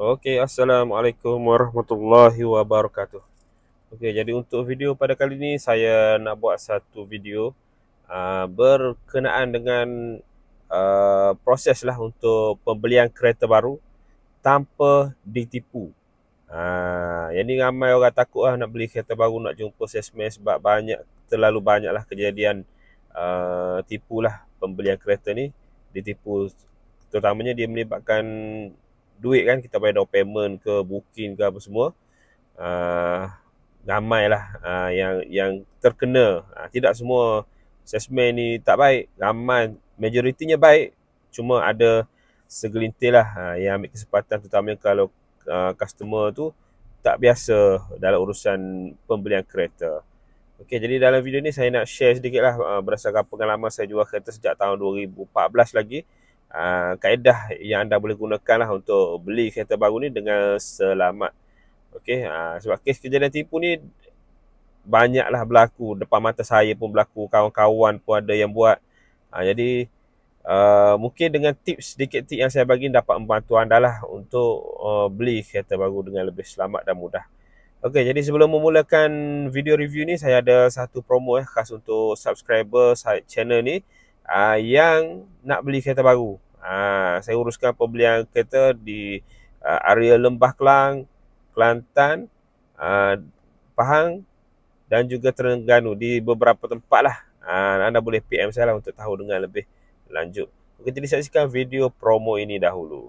Okey, Assalamualaikum warahmatullahi wabarakatuh. Okey, jadi untuk video pada kali ini saya nak buat satu video berkenaan dengan proses lah untuk pembelian kereta baru tanpa ditipu. Yang ni ramai orang takut lah nak beli kereta baru, nak jumpa salesman sebab terlalu banyak lah kejadian tipu lah pembelian kereta ni, ditipu. Terutamanya dia melibatkan duit kan, kita bayar down payment ke, booking ke apa semua. Ramai lah yang terkena. Tidak semua salesman ni tak baik, ramai, majoritinya baik. Cuma ada segelintir lah yang ambil kesempatan, terutamanya kalau customer tu tak biasa dalam urusan pembelian kereta. Okey, jadi dalam video ni saya nak share sedikit lah berdasarkan pengalaman saya jual kereta sejak tahun 2014 lagi. Kaedah yang anda boleh gunakan lah untuk beli kereta baru ni dengan selamat. Okey, sebab kes kejadian tipu ni banyaklah berlaku, depan mata saya pun berlaku, kawan-kawan pun ada yang buat. Jadi mungkin dengan sedikit tips yang saya bagi dapat membantu anda lah untuk beli kereta baru dengan lebih selamat dan mudah. Okey, jadi sebelum memulakan video review ni, saya ada satu promo khas untuk subscriber channel ni yang nak beli kereta baru. Saya uruskan pembelian kereta di area Lembah Kelang, Kelantan, Pahang dan juga Terengganu, di beberapa tempat lah. Anda boleh PM saya lah untuk tahu dengan lebih lanjut. Okey, jadi saksikan video promo ini dahulu.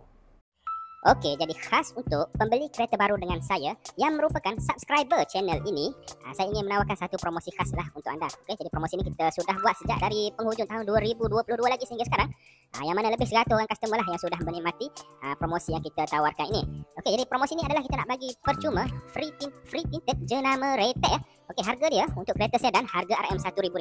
Okey, jadi khas untuk pembeli kereta baru dengan saya yang merupakan subscriber channel ini, saya ingin menawarkan satu promosi khas lah untuk anda. Okey, jadi promosi ini kita sudah buat sejak dari penghujung tahun 2022 lagi sehingga sekarang. Yang mana lebih 100 orang customer lah yang sudah menikmati promosi yang kita tawarkan ini. Okey, jadi promosi ini adalah kita nak bagi percuma free tinted jenama retek ya. Okey, harga dia untuk kereta sedan harga RM1,000,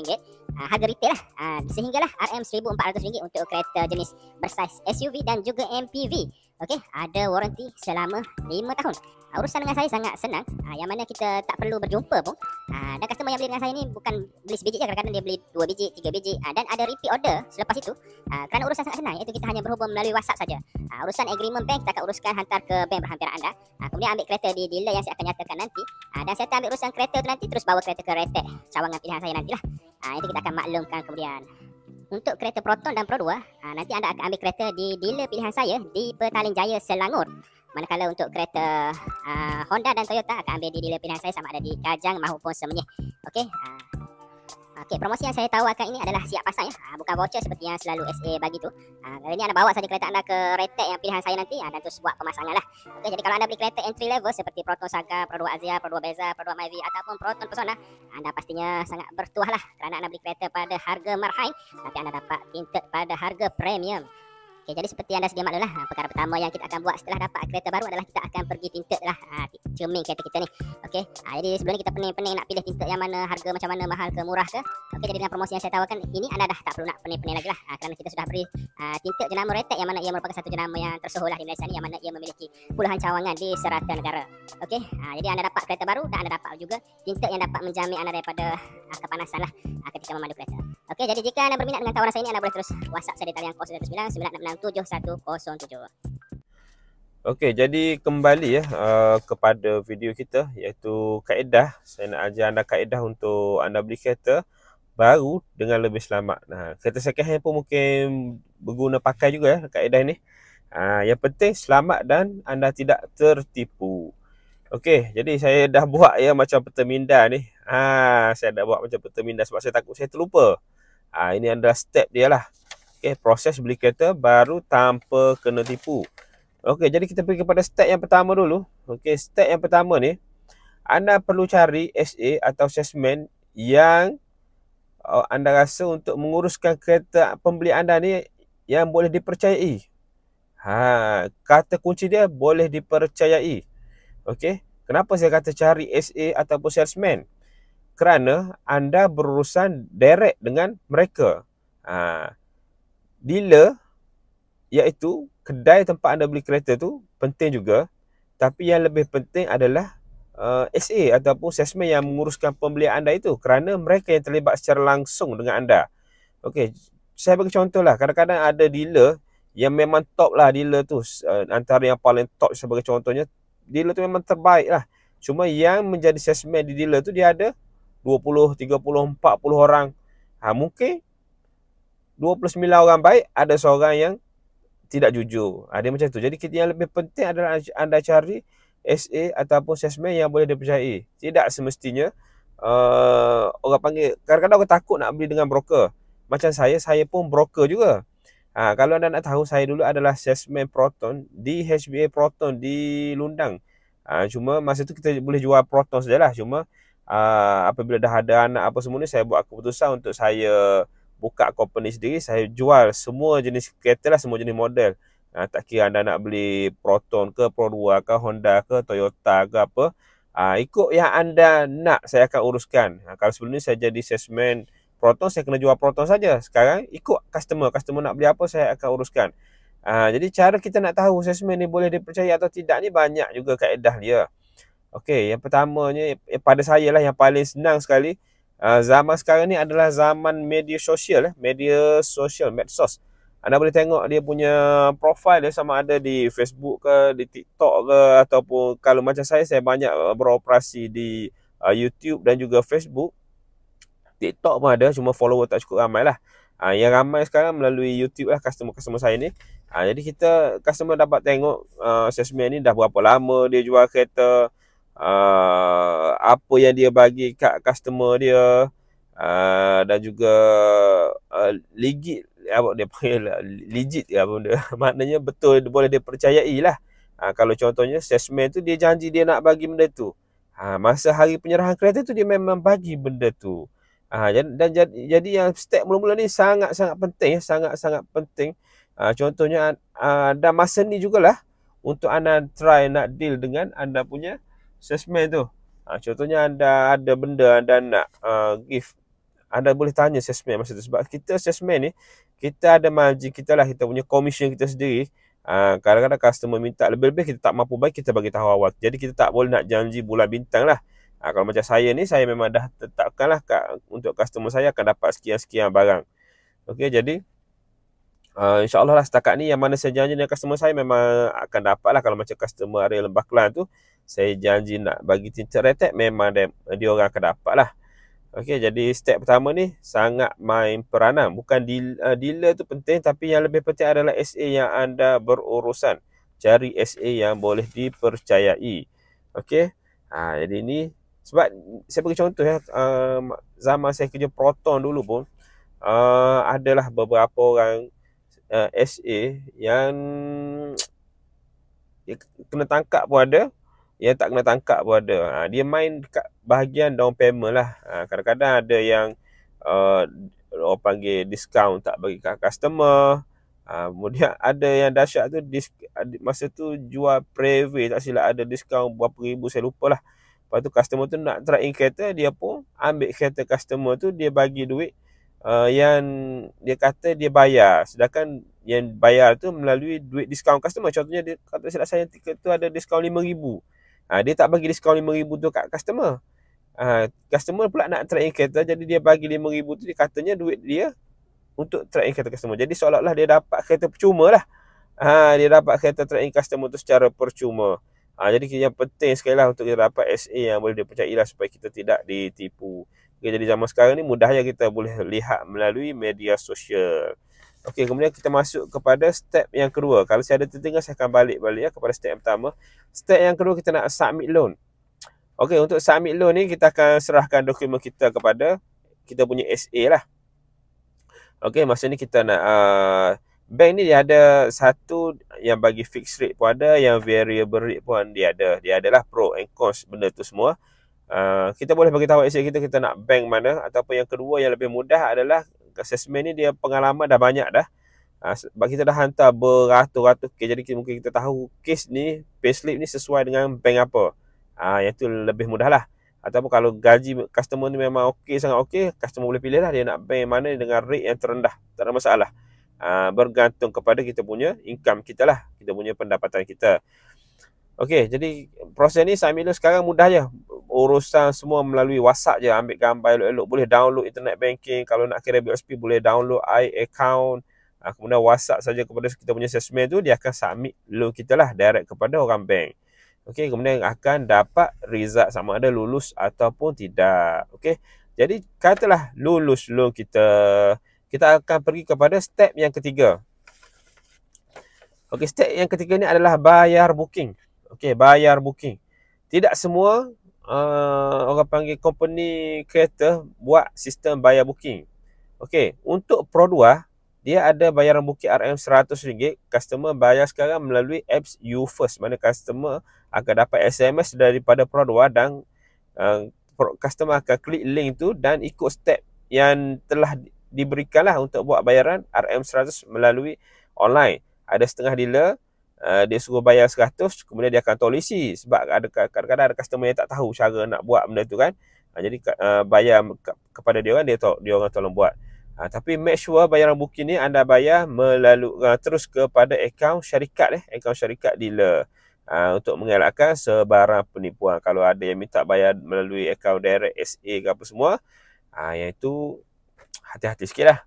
harga retail lah, sehinggalah RM1,400 untuk kereta jenis bersaiz SUV dan juga MPV. Okey, ada warranty selama 5 tahun. Urusan dengan saya sangat senang, yang mana kita tak perlu berjumpa pun. Dan customer yang beli dengan saya ni bukan beli sebiji je, kadang-kadang dia beli 2 biji, 3 biji, dan ada repeat order selepas itu. Kerana urusan sangat senang, iaitu kita hanya berhubung melalui WhatsApp saja. Urusan agreement bank kita akan uruskan, hantar ke bank berhampiran anda. Kemudian ambil kereta di dealer yang saya akan nyatakan nanti. Dan saya akan ambil urusan kereta tu nanti, terus bawa kereta ke retek cawangan pilihan saya nantilah. Itu kita akan maklumkan kemudian. Untuk kereta Proton dan Pro 2, nanti anda akan ambil kereta di dealer pilihan saya di Petaling Jaya, Selangor. Manakala untuk kereta Honda dan Toyota akan ambil di dealer pilihan saya sama ada di Kajang maupun Semenyih. Okey. Okey, promosi yang saya tawarkan ini adalah siap pasang ya. Bukan voucher seperti yang selalu SA bagi tu. Kali ni anda bawa saja kereta anda ke retek yang pilihan saya nanti, dan terus buat pemasangan lah. Okey, jadi kalau anda beli kereta entry level seperti Proton Saga, Pro 2 Azia, Pro 2 Beza, Pro 2 Myvi ataupun Proton Persona, anda pastinya sangat bertuah lah kerana anda beli kereta pada harga marhain, tapi anda dapat tinted pada harga premium. Okay, jadi seperti anda sedia maklum lah, perkara pertama yang kita akan buat setelah dapat kereta baru adalah kita akan pergi tinted lah cermin kereta kita ni. Okey, jadi sebelum ni kita pening-pening nak pilih tinted yang mana, harga macam mana, mahal ke murah ke. Okey, jadi dengan promosi yang saya tawarkan ini, anda dah tak perlu nak pening-pening lagi lah, kerana kita sudah beri tinted jenama retek yang mana ia merupakan satu jenama yang tersohor lah di Malaysia ni, yang mana ia memiliki puluhan cawangan di serata negara. Okey, jadi anda dapat kereta baru dan anda dapat juga tinted yang dapat menjamin anda daripada kepanasan lah ketika memandu kereta. Okey, jadi jika anda berminat dengan tawaran saya ini, anda boleh terus WhatsApp saya di talian 0999667107. Okey, jadi kembali ya kepada video kita, iaitu kaedah. Saya nak ajar anda kaedah untuk anda beli kereta baru dengan lebih selamat. Kereta second hand pun mungkin berguna pakai juga ya kaedah ni. Yang penting selamat dan anda tidak tertipu. Okey, jadi saya dah buat ya macam peterminda ni. Saya dah buat macam peterminda sebab saya takut saya terlupa. Ini adalah step dia lah. Okey, proses beli kereta baru tanpa kena tipu. Okey, jadi kita pergi kepada step yang pertama dulu. Okey, step yang pertama ni, anda perlu cari SA atau salesman yang anda rasa untuk menguruskan kereta pembeli anda ni yang boleh dipercayai. Kata kunci dia boleh dipercayai. Okey, kenapa saya kata cari SA ataupun salesman? Kerana anda berurusan direct dengan mereka. Dealer, iaitu kedai tempat anda beli kereta tu penting juga, tapi yang lebih penting adalah SA ataupun salesman yang menguruskan pembelian anda itu, kerana mereka yang terlibat secara langsung dengan anda. Okey, saya bagi contoh lah, kadang-kadang ada dealer yang memang top lah dealer tu, antara yang paling top sebagai contohnya, dealer tu memang terbaik lah. Cuma yang menjadi salesman di dealer tu dia ada 20, 30, 40 orang. Mungkin 29 orang baik, ada seorang yang tidak jujur. Dia macam tu. Jadi yang lebih penting adalah anda cari SA ataupun salesman yang boleh dipercayai. Tidak semestinya orang panggil, kadang-kadang orang takut nak beli dengan broker. Macam saya pun broker juga. Kalau anda nak tahu, saya dulu adalah salesman Proton di HBA Proton di Lundang. Cuma masa tu kita boleh jual Proton sajalah. Cuma apabila dah ada anak apa semua ni, saya buat keputusan untuk saya buka company sendiri. Saya jual semua jenis kereta lah, semua jenis model. Tak kira anda nak beli Proton ke, Pro 2 ke, Honda ke, Toyota ke apa, ikut yang anda nak saya akan uruskan. Kalau sebelum ni saya jadi salesman Proton, saya kena jual Proton saja. Sekarang ikut customer nak beli apa, saya akan uruskan. Jadi cara kita nak tahu salesman ni boleh dipercayai atau tidak ni banyak juga kaedah dia. Okey, yang pertamanya pada saya lah yang paling senang sekali. Zaman sekarang ni adalah zaman media sosial, medsos. Anda boleh tengok dia punya profil dia, sama ada di Facebook ke, di TikTok ke, ataupun kalau macam saya banyak beroperasi di YouTube dan juga Facebook. TikTok pun ada, cuma follower tak cukup ramai lah. Yang ramai sekarang melalui YouTube lah, customer saya ni. Jadi customer dapat tengok salesman ni dah berapa lama dia jual kereta, apa yang dia bagi kat customer dia, dan juga legit, apa dia panggil, legit ke apa benda. Maknanya betul, boleh dipercayai lah. Kalau contohnya salesman tu dia janji dia nak bagi benda tu, masa hari penyerahan kereta tu dia memang bagi benda tu. Jadi yang step mula-mula ni sangat-sangat penting, sangat-sangat penting. Contohnya ada masa ni jugalah untuk anda try nak deal dengan anda punya salesman tu. Contohnya anda ada benda anda nak give, anda boleh tanya salesman masa tu. Sebab kita salesman ni, kita ada margin kita lah, kita punya commission kita sendiri. Kadang-kadang customer minta lebih-lebih, kita tak mampu bagi, kita bagi tahu awal. Jadi kita tak boleh nak janji bulan bintang lah. Kalau macam saya ni, saya memang dah tetapkan lah untuk customer saya akan dapat sekian-sekian barang. Okey, jadi InsyaAllah lah setakat ni yang mana saya janji dengan customer saya memang akan dapat lah. Kalau macam customer area Lembah Kelang tu, saya janji nak bagi tinted retek, memang dia orang akan dapat lah. Okey, jadi step pertama ni sangat main peranan. Bukan dealer tu penting, tapi yang lebih penting adalah SA yang anda berurusan. Cari SA yang boleh dipercayai. Okey, jadi ni sebab saya bagi contoh ya, zaman saya kerja Proton dulu pun adalah beberapa orang SA yang kena tangkap pun ada, yang tak kena tangkap pun ada. Dia main dekat bahagian down payment lah. Kadang-kadang ada yang orang panggil diskaun tak bagi kat customer. Kemudian ada yang dahsyat tu, masa tu jual private tak silap, ada diskaun berapa ribu saya lupa lah. Lepas tu customer tu nak try in kereta, dia pun ambil kereta customer tu, dia bagi duit yang dia kata dia bayar, sedangkan yang bayar tu melalui duit diskaun customer. Contohnya dia kata silap saya tiket tu ada diskaun RM5,000. Dia tak bagi diskaun RM5,000 tu kat customer. Customer pula nak try in kereta, jadi dia bagi RM5,000 tu, dia katanya duit dia untuk try in kereta customer. Jadi seolah-olah dia dapat kereta percuma lah. Dia dapat kereta try in customer tu secara percuma. Jadi yang penting sekali lah untuk kita dapat SA yang boleh dipercayai lah, supaya kita tidak ditipu. Okay, jadi zaman sekarang ni mudahnya kita boleh lihat melalui media sosial. Okey, kemudian kita masuk kepada step yang kedua. Kalau saya ada tertinggal, saya akan balik ya kepada step yang pertama. Step yang kedua, kita nak submit loan. Okey, untuk submit loan ni kita akan serahkan dokumen kita kepada kita punya SA lah. Okey, masa ni kita nak bank ni dia ada satu yang bagi fixed rate pun ada, yang variable rate pun dia ada. Dia adalah pro and cons benda tu semua. Kita boleh bagi tahu SA kita nak bank mana. Ataupun yang kedua yang lebih mudah adalah assessment ni dia pengalaman dah banyak dah. Sebab kita dah hantar beratus-ratus kes, jadi mungkin kita tahu kes ni, payslip ni sesuai dengan bank apa. Yang tu lebih mudah lah. Ataupun kalau gaji customer ni memang okey, sangat okey, customer boleh pilih lah dia nak bank mana dengan rate yang terendah. Tak ada masalah. Bergantung kepada kita punya income kita lah, kita punya pendapatan kita. Okey, jadi proses ni Site Mailer sekarang mudah je. Urusan semua melalui WhatsApp je. Ambil gambar elok-elok, boleh download internet banking. Kalau nak kira BSP boleh download iAccount. Kemudian WhatsApp saja kepada kita punya salesman tu, dia akan submit loan kita lah direct kepada orang bank. Okey, kemudian akan dapat result sama ada lulus ataupun tidak. Okey. Jadi katalah lulus loan kita, kita akan pergi kepada step yang ketiga. Okey, step yang ketiga ni adalah bayar booking. Okey, bayar booking. Tidak semua orang panggil company kereta buat sistem bayar booking. Okey, untuk Pro 2, dia ada bayaran booking RM100. Customer bayar sekarang melalui apps YouFirst. Mana customer akan dapat SMS daripada Pro 2 dan customer akan klik link tu dan ikut step yang telah diberikanlah untuk buat bayaran RM100 melalui online. Ada setengah dealer, dia suruh bayar 100, kemudian dia akan tolisi sebab kadang-kadang ada customer yang tak tahu cara nak buat benda tu kan. Jadi bayar kepada dia orang, dia orang tolong buat. Tapi make sure bayaran booking ni anda bayar melalui terus kepada akaun syarikat akaun syarikat dealer. Untuk mengelakkan sebarang penipuan. Kalau ada yang minta bayar melalui akaun direct SA ke apa semua, yang itu hati-hati sikit lah.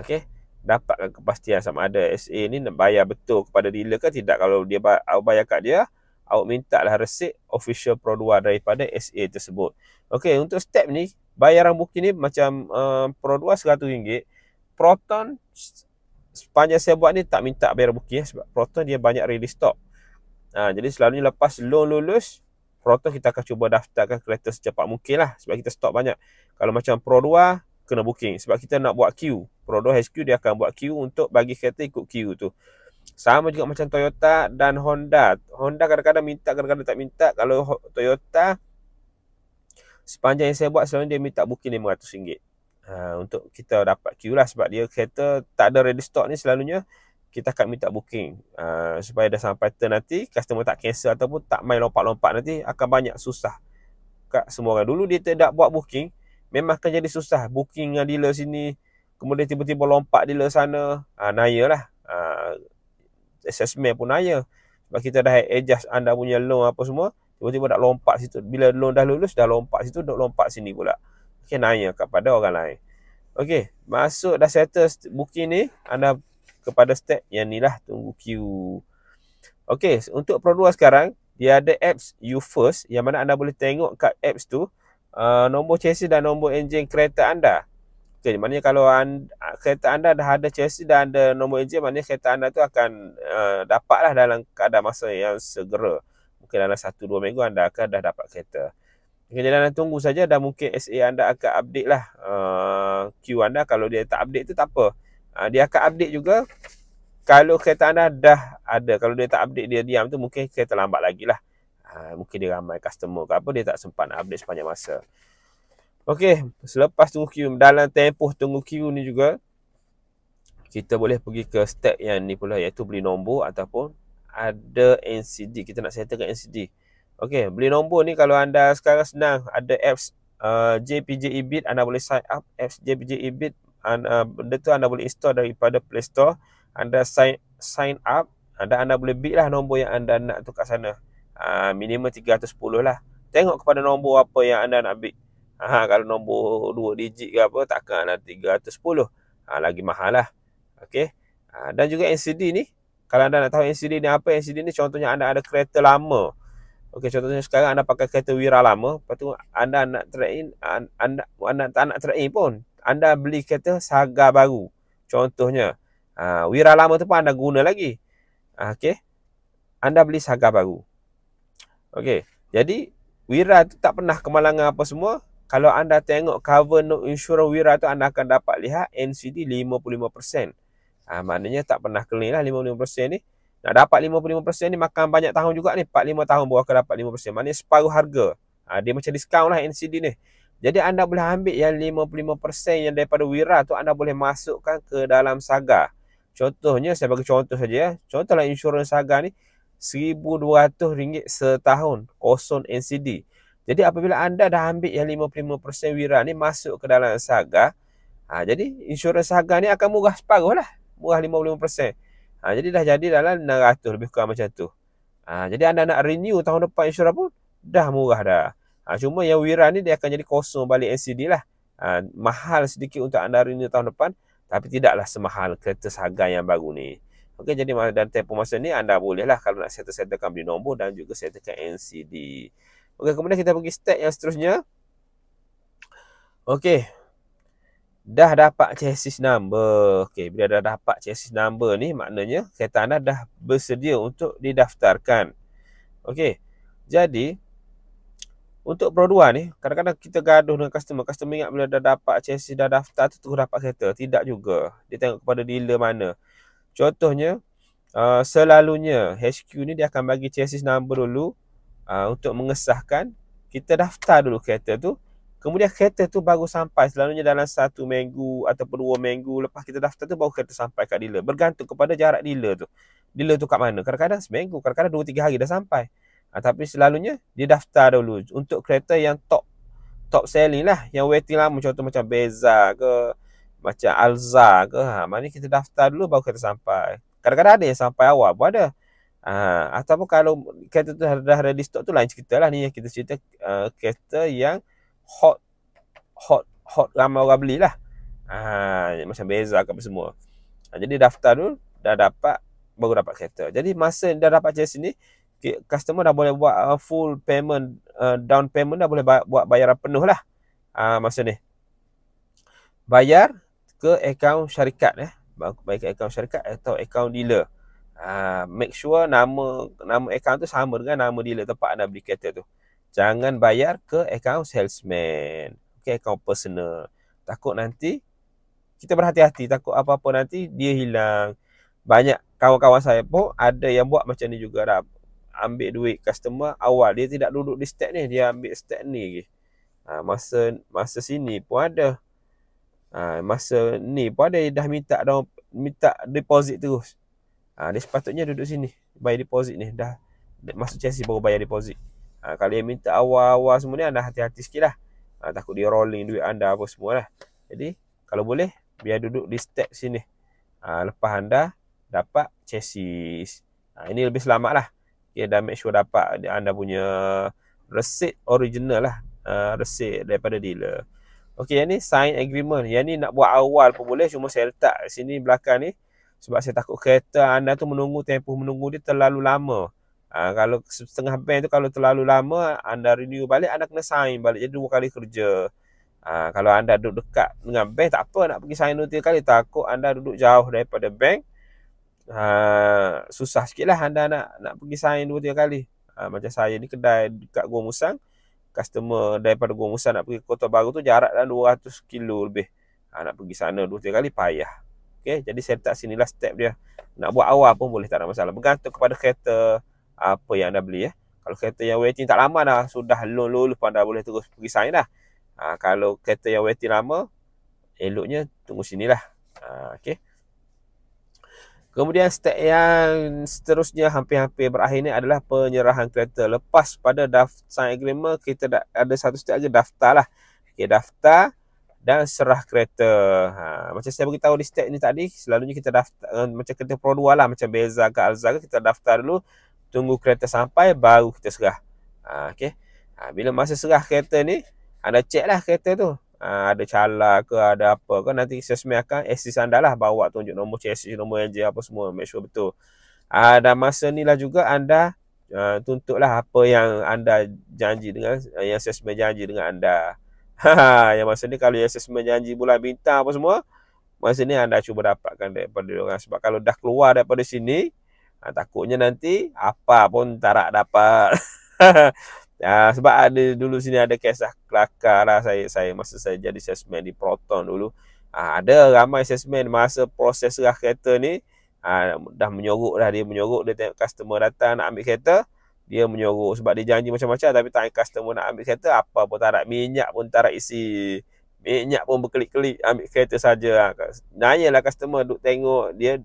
Okay. Dapatkan kepastian sama ada SA ni nak bayar betul kepada dealer ke tidak. Kalau dia bayar kat dia, awak minta lah resit official Pro 2 daripada SA tersebut. Okey, untuk step ni, bayaran booking ni macam Pro 2 RM100. Proton, sepanjang saya buat ni tak minta bayar booking sebab Proton dia banyak ready stock. Jadi selalunya lepas loan lulus, Proton kita akan cuba daftarkan kereta secepat mungkin lah sebab kita stok banyak. Kalau macam Pro 2, kena booking sebab kita nak buat queue. Pro 2 HQ dia akan buat queue untuk bagi kereta ikut queue tu. Sama juga macam Toyota dan Honda. Honda kadang-kadang minta, kadang-kadang tak minta. Kalau Toyota, sepanjang yang saya buat selalu dia minta booking RM500. Untuk kita dapat queue lah sebab dia kereta tak ada ready stock ni selalunya kita akan minta booking. Supaya dah sampai turn nanti, customer tak cancel ataupun tak main lompat-lompat nanti akan banyak susah. Kat semua orang. Dulu dia tidak buat booking, memang akan jadi susah. Booking dengan dealer sini, kemudian tiba-tiba lompat dealer sana. Naya lah. Assessment pun naya. Sebab kita dah adjust anda punya loan apa semua, tiba-tiba dah lompat situ. Bila loan dah lulus, dah lompat situ, dah lompat sini pula. Okay, naya kepada orang lain. Okay, masuk dah settle booking ni, anda kepada step yang ni lah, tunggu queue. Okay, untuk Pro 2 sekarang, dia ada apps YouFirst, yang mana anda boleh tengok kat apps tu, nombor chassis dan nombor enjin kereta anda. Okay, maknanya kalau kereta anda dah ada chassis dan ada nombor enjin, maknanya kereta anda tu akan dapatlah dalam keadaan masa yang segera. Mungkin dalam 1-2 minggu anda akan dah dapat kereta. Okay, jadi anda tunggu saja dan mungkin SA anda akan update lah queue anda. Kalau dia tak update tu tak apa. Dia akan update juga kalau kereta anda dah ada. Kalau dia tak update, dia diam tu, mungkin kereta lambat lagi lah. Mungkin dia ramai customer ke apa, dia tak sempat nak update sepanjang masa. Okey, selepas tunggu queue, dalam tempoh tunggu queue ni juga, kita boleh pergi ke step yang ni pula, iaitu beli nombor ataupun ada NCD. Kita nak settlekan NCD. Okey, beli nombor ni kalau anda sekarang senang. Ada apps JPJ EBIT, anda boleh sign up apps JPJ EBIT. Benda tu anda boleh install daripada Play Store. Anda sign up, dan anda boleh bid lah nombor yang anda nak tu kat sana. Minimum 310 lah. Tengok kepada nombor apa yang anda nak bid. Kalau nombor 2 digit ke apa, takkan lah 310. Lagi mahal lah. Okay. Dan juga NCD ni, kalau anda nak tahu NCD ni apa, NCD ni contohnya anda ada kereta lama. Okay, contohnya sekarang anda pakai kereta Wira lama, lepas tu anda nak trade in, anda tak nak trade in pun, anda beli kereta Saga baru. Contohnya, Wira lama tu pun anda guna lagi. Okay. Anda beli Saga baru. Okay. Jadi, Wira tu tak pernah kemalangan apa semua. Kalau anda tengok cover no insurance Wira tu, anda akan dapat lihat NCD 55%. Maknanya tak pernah claim lah 55% ni. Nak dapat 55% ni makan banyak tahun juga ni. 4-5 tahun baru akan dapat 5%. Maknanya separuh harga. Dia macam diskaun lah NCD ni. Jadi anda boleh ambil yang 55% yang daripada Wira tu, anda boleh masukkan ke dalam Saga. Contohnya, saya bagi contoh saja ya. Contohlah insurans Saga ni RM1,200 setahun, kosong NCD. Jadi apabila anda dah ambil yang 55% Wira ni masuk ke dalam Saga, jadi insurans Saga ni akan murah separuh lah. Murah 55%. Jadi dah jadi dalam 600 lebih kurang macam tu. Jadi anda nak renew tahun depan insurans pun dah murah dah. Cuma yang Wira ni dia akan jadi kosong balik NCD lah. Mahal sedikit untuk anda renew tahun depan, tapi tidaklah semahal kereta Sagan yang baru ni. Okey, jadi dalam tempoh masa ni anda boleh lah kalau nak settlekan beli nombor dan juga settlekan NCD. Okey, kemudian kita pergi step yang seterusnya. Okey, dah dapat chassis number. Okey, bila dah dapat chassis number ni, maknanya kereta anda dah bersedia untuk didaftarkan. Okey, jadi untuk Pro 2 ni, kadang-kadang kita gaduh dengan customer. Customer ingat bila dah dapat chassis, dah daftar tu terus dapat kereta. Tidak juga. Dia tengok kepada dealer mana. Contohnya, selalunya HQ ni dia akan bagi chassis number dulu untuk mengesahkan. Kita daftar dulu kereta tu. Kemudian kereta tu baru sampai. Selalunya dalam 1 minggu ataupun 2 minggu lepas kita daftar tu baru kereta sampai kat dealer. Bergantung kepada jarak dealer tu. Dealer tu kat mana? Kadang-kadang seminggu, kadang-kadang 2-3 hari dah sampai. Tapi selalunya dia daftar dulu untuk kereta yang top selling lah, yang waiting lama, contoh macam Beza ke, macam Alza ke. Mana kita daftar dulu baru kereta sampai. Kadang-kadang ada yang sampai awal pun ada. Ataupun kalau kereta tu dah ready stock tu lain cerita lah. Ni yang kita cerita kereta yang hot ramai orang beli lah. Macam Beza ke apa semua. Jadi daftar dulu, dah dapat, baru dapat kereta. Jadi masa dah dapat chassis ni, customer dah boleh buat full payment, down payment dah boleh buat bayaran penuh lah. Masa ni bayar ke akaun syarikat, baik ke akaun syarikat atau akaun dealer. Make sure nama akaun tu sama dengan nama dealer tempat anda beli kereta tu. Jangan bayar ke akaun salesman, akaun personal. Takut nanti kita berhati-hati, takut apa-apa nanti dia hilang. Banyak kawan-kawan saya pun ada yang buat macam ni juga dah. Ambil duit customer awal, dia tidak duduk di step ni, dia ambil step ni lagi. Masa sini pun ada. Masa ni pun ada dah minta deposit terus. Dia sepatutnya duduk sini, bayar deposit ni, dah masuk chassis baru bayar deposit. Kalau dia minta awal-awal semua ni, anda hati-hati sikit lah. Takut dia rolling duit anda apa semua lah. Jadi kalau boleh biar duduk di step sini. Lepas anda dapat chassis, ini lebih selamat lah. Dan make sure dapat anda punya receipt original lah, receipt daripada dealer. Okey, yang ni sign agreement. Yang ni nak buat awal pun boleh, cuma saya letak sini belakang ni sebab saya takut kereta anda tu tempoh menunggu dia terlalu lama. Kalau setengah bank tu kalau terlalu lama, anda renew balik, anda kena sign balik, jadi 2 kali kerja. Kalau anda duduk dekat dengan bank, tak apa nak pergi sign 2-3 kali. Takut anda duduk jauh daripada bank, susah sikit lah anda nak pergi sign 2-3 kali. Macam saya ni kedai dekat Gua Musang, customer daripada Gua Musang nak pergi Kota Baru tu jarak dalam 200 kilo lebih. Nak pergi sana 2-3 kali payah. Okay, jadi saya letak sinilah step dia. Nak buat awal pun boleh, tak ada masalah. Bergantung kepada kereta apa yang anda beli. Kalau kereta yang waiting tak lama dah, sudah loan pun anda boleh terus pergi sign dah. Kalau kereta yang waiting lama, eloknya tunggu sinilah. Okay. Kemudian step yang seterusnya hampir-hampir berakhir ni adalah penyerahan kereta. Lepas pada sign agreement, kita ada satu step lagi, daftar lah. Okay, daftar dan serah kereta. Macam saya beritahu di step ni tadi, selalunya kita daftar macam kereta Pro 2 lah, macam Beza ke Alza ke, kita daftar dulu, tunggu kereta sampai, baru kita serah. Okay. Bila masa serah kereta ni, anda cek lah kereta tu. Ada cala ke, ada apa ke, nanti salesman akan assist anda lah, bawa tunjuk nombor chassis, nombor enjin apa semua, make sure betul. Dan masa ni lah juga anda tuntutlah apa yang anda janji dengan, yang salesman janji dengan anda. Yang masa ni kalau yang salesman janji bulan bintang apa semua, masa ni anda cuba dapatkan daripada orang. Sebab kalau dah keluar daripada sini, takutnya nanti apa pun tak dapat. Sebab ada dulu sini ada kisah kelakar lah saya masa saya jadi salesman di Proton dulu. Ada ramai salesman masa proses serah kereta ni, dah menyorok dah, dia tengok customer datang nak ambil kereta, dia menyorok sebab dia janji macam-macam, tapi tak customer nak ambil kereta, apa pun tak ada, minyak pun tak ada isi, minyak pun berkelip-kelip, ambil kereta saja. Nanyalah customer duk tengok dia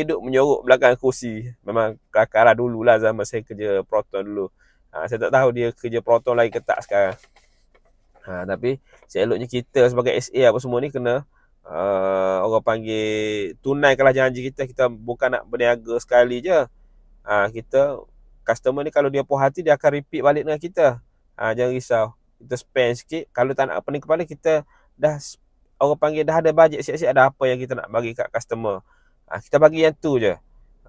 duk menyorok belakang kursi. Memang kelakar lah dulu lah zaman saya kerja Proton dulu. Saya tak tahu dia kerja Proton lagi ke tak sekarang. Tapi seeloknya kita sebagai SA apa semua ni kena orang panggil tunaikanlah janji kita. Kita bukan nak berniaga sekali je. Kita customer ni kalau dia puas hati, dia akan repeat balik dengan kita. Jangan risau. Kita spend sikit. Kalau tak nak pening kepala, kita dah, orang panggil, dah ada bajet siap-siap, ada apa yang kita nak bagi kat customer. Kita bagi yang tu je.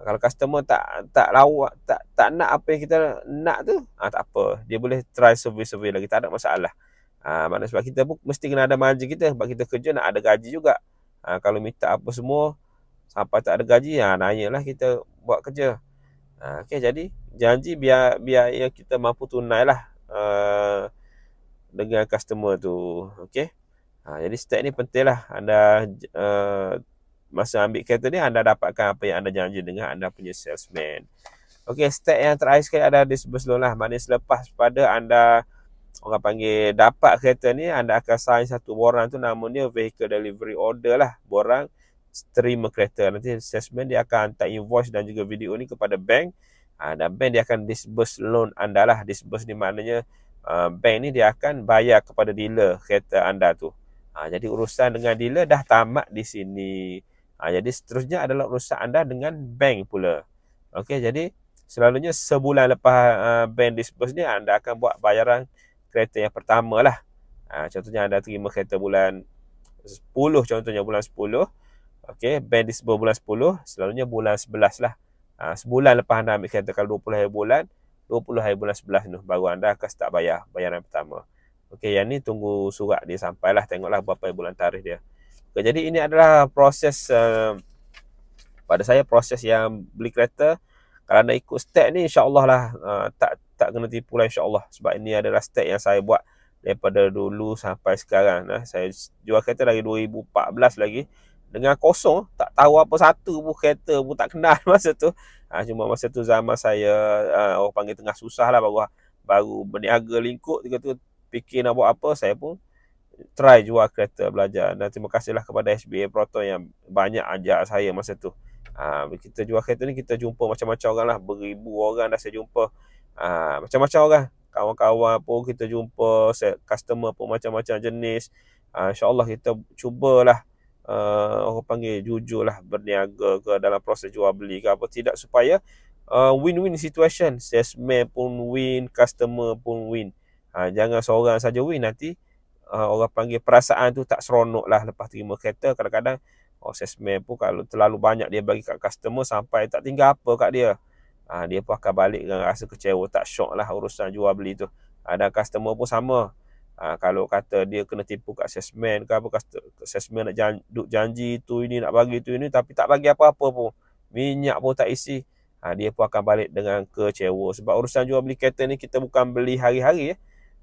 Kalau customer tak lawak, tak nak apa yang kita nak tu, tak apa. Dia boleh try survey lagi, tak ada masalah. Maknanya sebab kita pun mesti kena ada margin kita. Sebab kita kerja nak ada gaji juga. Kalau minta apa semua sampai tak ada gaji, nanyalah kita buat kerja. Okay, jadi janji biar yang kita mampu tunailah dengan customer tu. Okay. Jadi step ni penting lah. Anda masa ambil kereta ni, anda dapatkan apa yang anda janji dengan anda punya salesman. Okay, step yang terakhir sekali ada disburse loan lah. Maknanya selepas pada anda, orang panggil, dapat kereta ni, anda akan sign satu borang tu, namanya vehicle delivery order lah. Borang terima kereta. Nanti salesman dia akan hantar invoice dan juga video ni kepada bank. Dan bank dia akan disburse loan anda lah. Disburse ni maknanya bank ni dia akan bayar kepada dealer kereta anda tu. Jadi urusan dengan dealer dah tamat di sini. Jadi seterusnya adalah urusan anda dengan bank pula. Okey, jadi selalunya sebulan lepas bank disburse ni, anda akan buat bayaran kereta yang pertama lah. Contohnya anda terima kereta bulan 10, contohnya bulan 10. Okey, bank disburse bulan 10, selalunya bulan 11 lah. Sebulan lepas anda ambil kereta, kalau 20 hari bulan, 20 hari bulan 11 tu, baru anda akan start bayar bayaran pertama. Okey, yang ni tunggu surat dia sampailah, tengoklah berapa bulan tarikh dia. Okay, jadi ini adalah proses pada saya, proses yang beli kereta. Kalau anda ikut step ni, insya-Allah lah tak kena tipu lah, insya-Allah. Sebab ini adalah step yang saya buat daripada dulu sampai sekarang. Saya jual kereta dari 2014 lagi dengan kosong, tak tahu apa satu pun, kereta pun tak kenal masa tu. Cuma masa tu zaman saya orang panggil tengah susah lah, baru berniaga lingkup, tu fikir nak buat apa, saya pun try jual kereta, belajar. Dan terima kasihlah kepada SBA Proton yang banyak ajar saya masa tu. Kita jual kereta ni, kita jumpa macam-macam orang lah, beribu orang dah saya jumpa. Macam-macam orang, kawan-kawan pun kita jumpa, customer pun macam-macam jenis. InsyaAllah kita cubalah orang panggil jujur lah, berniaga ke dalam proses jual beli ke apa, tidak, supaya win-win situation. Salesman pun win, customer pun win. Jangan seorang saja win, nanti orang panggil perasaan tu tak seronok lah lepas terima kereta. Kadang-kadang salesman pun kalau terlalu banyak dia bagi kat customer, sampai tak tinggal apa kat dia, dia pun akan balik dengan rasa kecewa, tak syok lah urusan jual beli tu. Dan customer pun sama. Kalau kata dia kena tipu kat salesman ke apa, salesman nak janji tu ini, nak bagi tu ini, tapi tak bagi apa-apa pun, minyak pun tak isi, dia pun akan balik dengan kecewa. Sebab urusan jual beli kereta ni, kita bukan beli hari-hari.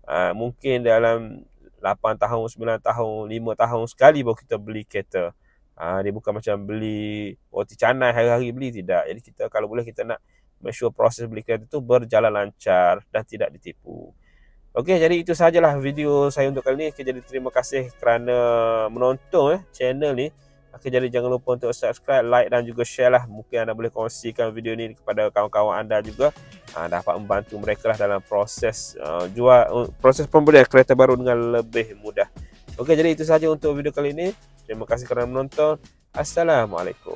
Mungkin dalam 8 tahun, 9 tahun, 5 tahun sekali baru kita beli kereta. Dia bukan macam beli roti canai hari-hari beli, tidak. Jadi kita, kalau boleh, kita nak make sure proses beli kereta tu berjalan lancar dan tidak ditipu. Okey, jadi itu sajalah video saya untuk kali ni. Okay, jadi terima kasih kerana menonton channel ni. Okay, jadi jangan lupa untuk subscribe, like dan juga share lah. Mungkin anda boleh kongsikan video ni kepada kawan-kawan anda juga. Dapat membantu mereka lah dalam proses proses pembelian kereta baru dengan lebih mudah. Okey, jadi itu saja untuk video kali ini. Terima kasih kerana menonton. Assalamualaikum.